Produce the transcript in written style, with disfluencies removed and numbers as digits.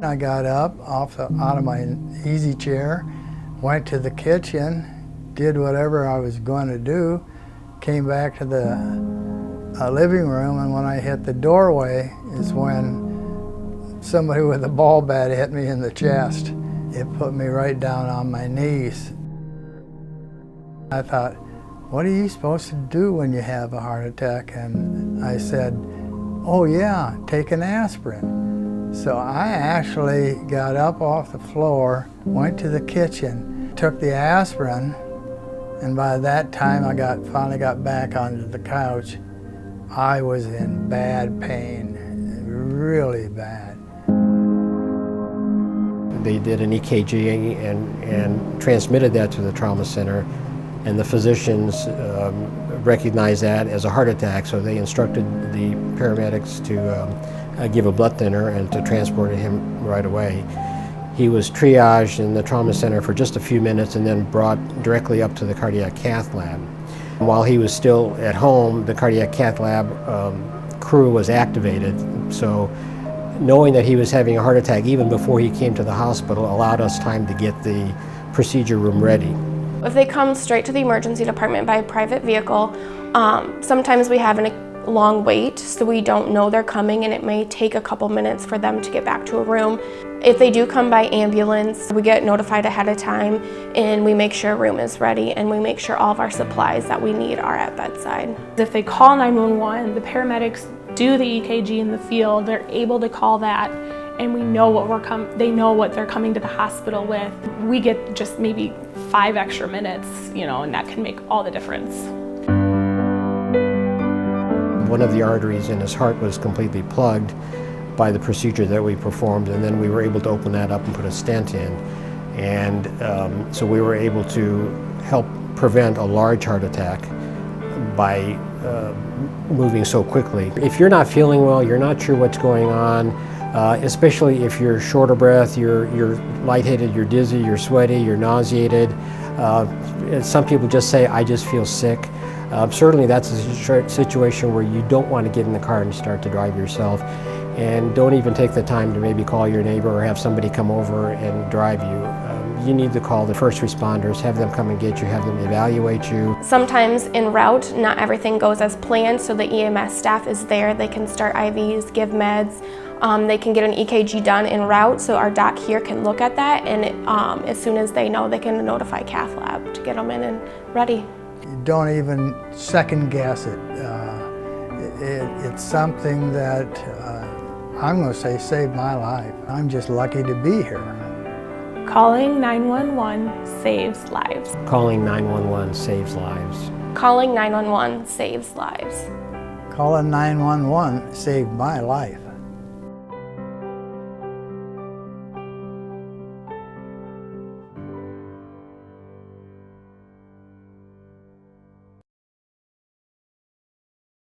I got up out of my easy chair, went to the kitchen, did whatever I was going to do, came back to the living room, and when I hit the doorway is when somebody with a ball bat hit me in the chest. It put me right down on my knees. I thought, what are you supposed to do when you have a heart attack? And I said, oh yeah, take an aspirin. So I actually got up off the floor, went to the kitchen, took the aspirin, and by that time I finally got back onto the couch. I was in bad pain, really bad. They did an EKG and transmitted that to the trauma center, and the physicians recognized that as a heart attack, so they instructed the paramedics to give a blood thinner and to transport him right away. He was triaged in the trauma center for just a few minutes and then brought directly up to the cardiac cath lab. While he was still at home, the cardiac cath lab crew was activated, so knowing that he was having a heart attack even before he came to the hospital allowed us time to get the procedure room ready. If they come straight to the emergency department by private vehicle, sometimes we have a long wait, so we don't know they're coming, and it may take a couple minutes for them to get back to a room. If they do come by ambulance, we get notified ahead of time, and we make sure a room is ready, and we make sure all of our supplies that we need are at bedside. If they call 911, the paramedics do the EKG in the field, they're able to call that, and we know what they know what they're coming to the hospital with. We get just maybe 5 extra minutes, and that can make all the difference. One of the arteries in his heart was completely plugged by the procedure that we performed, and then we were able to open that up and put a stent in. And so we were able to help prevent a large heart attack by moving so quickly. If you're not feeling well, you're not sure what's going on, especially if you're short of breath, you're lightheaded, you're dizzy, you're sweaty, you're nauseated. Some people just say, I just feel sick. Certainly that's a situation where you don't want to get in the car and start to drive yourself, and don't even take the time to maybe call your neighbor or have somebody come over and drive you. You need to call the first responders, have them come and get you, have them evaluate you. Sometimes en route, not everything goes as planned, so the EMS staff is there. They can start IVs, give meds. They can get an EKG done en route, so our doc here can look at that, and as soon as they know, they can notify cath lab to get them in and ready. You don't even second guess it. It's something that I'm going to say saved my life. I'm just lucky to be here. Calling 911 saves lives. Calling 911 saves lives. Calling 911 saves lives. Calling 911 saved my life.